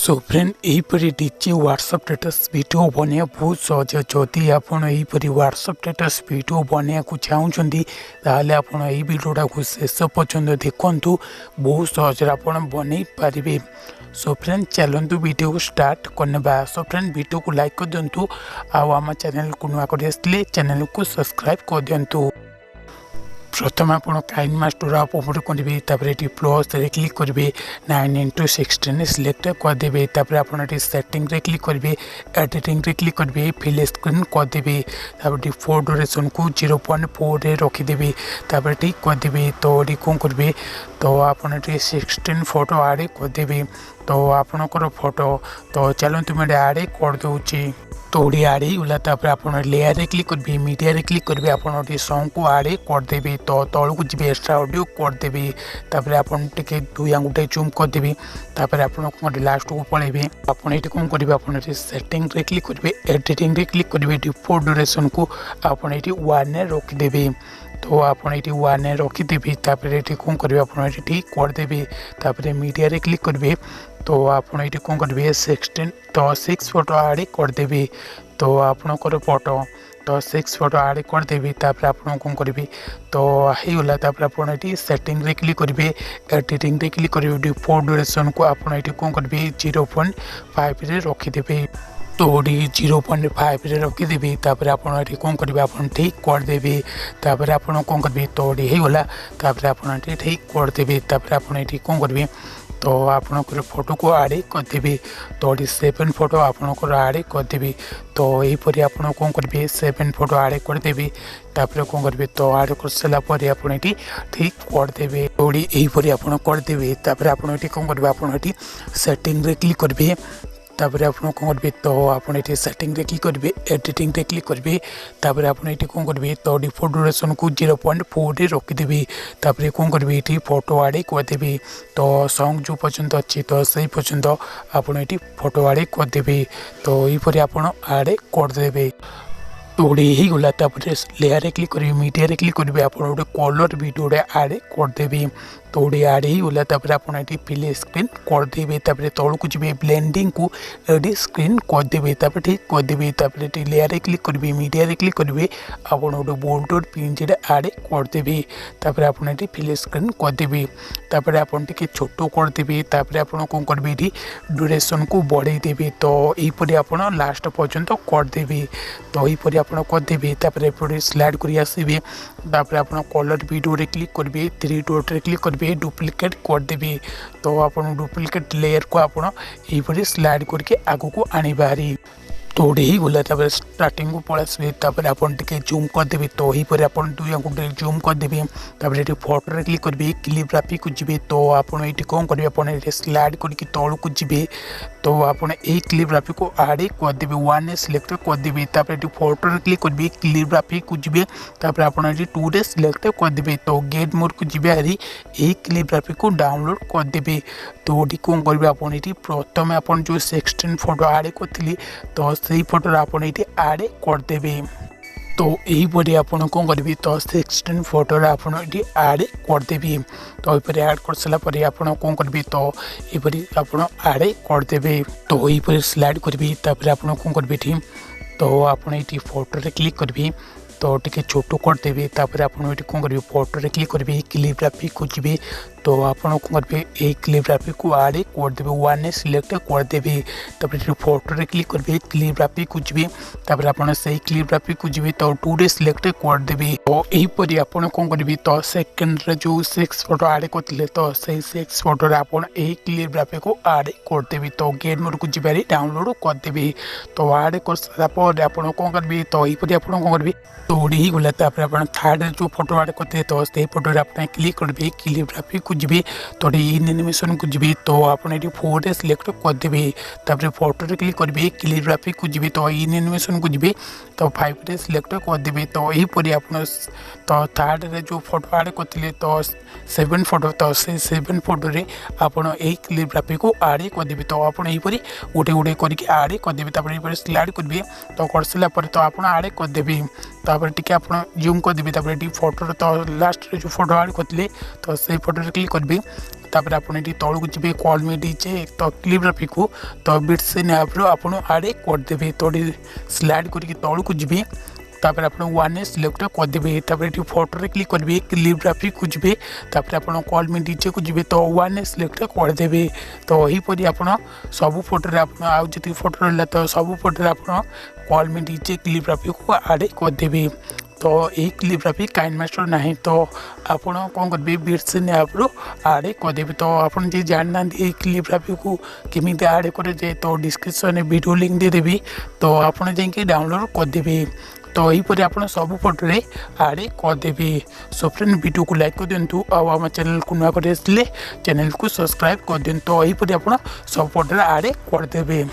सो friend यहीपरि DJ WhatsApp status video बनिया बहुत सहज जदि आपड़ यहीपरि व्हाट्सएप स्टेटस वीडियो बनिया चाहते ताहले आपड़ यही वीडियोटा को शेष पर्यंत देखु बहुत सहज आपड़ बन पारे। सो फ्रेंड चलतु वीडियो को स्टार्ट करने। सो फ्रेंड वीडियो को लाइक कर दिंतु आम चैनल को नुआ कर चैनल को सब्सक्राइब कर दिंतु। प्रथम आप काइनमास्टर आप ओपन करेंगे ये प्लस रे क्लिक करेंगे 9:16 सिलेक्ट करदे। आप सेटिंग रे क्लिक करेंगे एडिटिंग रे क्लिक करेंगे फिल स्क्रीन करदे। डिफॉल्ट ड्यूरेशन को 0.4 रे रखिदेवे ठीक करदे। तो ये कौन करेंगे तो आप 16 फोटो आड करदे। तो आपणकर फोटो तो चलते मैं आड करदे। तो ये आड होगा आप लेयर रे क्लिक करेंगे मीडिया रे क्लिक करेंगे आप सॉन्ग को आड करदे। तो तल को जी एक्स्ट्रा ऑडियो करदे। आपटे 2 आंगुठे जूम करदे। आप लास्ट को पलैबे आपड़ ये कौन करेंगे आप सेटिंग रे क्लिक करेंगे एडिटिंग रे क्लिक करेंगे डिफॉल्ट ड्यूरेशन को आपड़ ये 1 रखिदेवे। तो आप ये 1 रखिदेवी ये कौन करेंगे आप ठीक करदे। मीडिया रे क्लिक करेंगे तो आप ये कौन करेंगे 16 तो 6 फोटो आड करदे। तो आपणकर फोटो तो 6 फोटो आड करदे। आप कौन करेंगे तो होगा आप सेटिंग रे क्लिक करेंगे एडिटिंग रे क्लिक करेंगे डिफॉल्ट ड्यूरेशन को आप ये कौन करेंगे 0.5 रे रखिदेवे। तो 0.5 रे रखिदेवी आप कौन करेंगे आप ठीक करदे। आप कौन करेंगे तो ये होगा आप ठीक करदे। आप ये कौन करेंगे तो आपणकर फोटो को आड करदे। तो 7 फोटो आपणकर आड करदे। तो यहीपरि आप कौन करेंगे 7 फोटो आड करदे। कौन करेंगे तो आड कर सारापर आप ठीक करदे। तो यहीपरि आप करदे। आप कौन करेंगे आप सेटिंग रे क्लिक करेंगे आप कौन करेंगे तो आप सेटिंग रे क्लिक करेंगे एडिटिंग रे क्लिक करेंगे आप ये कौन करेंगे तो डिफॉल्ट ड्यूरेशन को 0.4 रे रखिदेवी। कौन करेंगे ये फोटो आड करदे। तो सॉन्ग जो पर्यंत अच्छी तो सही पर्यंत आप ये फोटो आड करदे। तो यहीपरि आप आड करदे। तो यही गला लेयर रे क्लिक करेंगे मीडिया रे क्लिक करेंगे आप गोटे कलर वीडियो आड करदे। तो ये आड होगा आप फिल स्क्रीन करदे। तल को जी ब्लेंडिंग को एडी स्क्रीन करदे ठीक करदे। लेयर रे क्लिक करेंगे मीडिया रे क्लिक करेंगे आप गोटे बोल्ड पिंज आड करदे। आप फिल स्क्रीन करदे। आप छोट करदे। आप कौन करेंगे ड्यूरेशन को बढ़ाईदेवे। तो यहीपरि आप लास्ट पर्यंत करदे। तो यहीपरि आप करदे। स्लाइड कर आसबे आप कलर वीडियो रे क्लिक करेंगे 3 डॉट रे क्लिक करेंगे डुप्लिकेट करदे। तो आप डुप्लिकेट लेयर को आप यहीपरि स्लाइड करके आगू को आनी बारी। तो यही गला स्टार्टिंग को पलैसबे आप जूम करदे। तो यहीपरि आप 2 आंगुठे जूम करदे। ये फोटो रे क्लिक करेंगे कैलिग्राफी को जी। तो आप ये कौन करेंगे आप स्लाइड करके तल को जी। तो आप कैलिग्राफी को आड करदे 1 सिलेक्ट करदे। ये फोटो रे क्लिक करेंगे कैलिग्राफी को जी। आप 2 रे सिलेक्ट करदे। तो गेट मोड को जी हारी यही कैलिग्राफी को डाउनलोड करदे। तो ये कौन करेंगे आप प्रथम आप जो 16 फोटो आड करते तो सही फोटो आप आड करदे। तो यहीपरि आप कौन करेंगे तो 16 फोटो आप आड करदे। तो ये आड कर सारापर आप कौन करेंगे तो यहीपरि आप आड करदे। तो यहीपरि स्लाइड करेंगे आप कौन करेंगे तो आप फोटो रे क्लिक करेंगे तो टे छोट करदे। आप कौन करेंगे फोटो रे क्लिक करेंगे कैलिग्राफी को जी। तो आप कौन करेंगे ये कैलिग्राफी को आड करदे 1 सिलेक्ट करदे। फोटो रे क्लिक करेंगे कैलिग्राफी को जी। आप सही कैलिग्राफी को जी तो 2 रे सिलेक्ट करदे। तो यहीपरि आप कौन करेंगे तो सेकेंड रे जो 6 फोटो आड करते तो सही 6 फोटो आप कैलिग्राफी को आड करदे। तो गेट मोड को जी डाउनलोड करदे। तो आड कर सारापर आप कौन करेंगे तो यहीपरि आप कौन करेंगे तो यही गला थर्ड जो फोटो आड करते तो सही फोटो आप क्लिक करेंगे कैलिग्राफी को जी। तो इन एनिमेशन को जी तो आप 4 रे सिलेक्ट करदे। फोटो रे क्लिक करेंगे कैलिग्राफी को जी तो इन एनिमेशन को जी तो 5 रे सिलेक्ट करदे। तो यहीपरि आप तो थर्ड रे जो फोटो आड करते तो 7 फोटो तो 7 फोटो रे आप कैलिग्राफी को आड करदे। तो आप यहीपरि गोटे गोटे करके आड करदे। स्लाइड करेंगे तो कर सारापर तो आप आड करदे। टी आप जूम करदे। फोटो तो लास्ट जो फोटो आड करते तो से फोटो क्लिक करेंगे तापर आप तौक जी कॉल मी डीजे तो क्लिप्राफी को तो बिट्स ऐप्र आप आड़े करदे तो स्लाइड करके तौक जी तापर आप वन सिलेक्ट करदे ये फोटो क्लिक करेंगे क्लिप्राफी को जी तापर आप कॉल मी डीजे को जी तो वन सिलेक्ट करदे तो यहीपरि आप सबू फोटो आप जी फोटो रहा तो सबू फोटो आप कॉल मी डीजे क्लिप्राफी को आड़े करदे तो यही क्लिप्राफी काइनमास्टर ना तो आप कौन करेंगे बिट्स ऐप्रु आड़े करदे तो आप जानना क्लिप्राफी को केमी आड़े करे तो डिस्क्रिप्शन वीडियो लिंक देदेवी तो आप डाउनलोड करदे तो यहीपरि आप सब फोटो आड़े करदे सो फ्रेंड वीडियो को लाइक कर दिंतु आम चैनल को नुआ कर चैनल को सब्सक्राइब कर दिंतु तो यहीपरि आप सब फोटो आड़े करदे।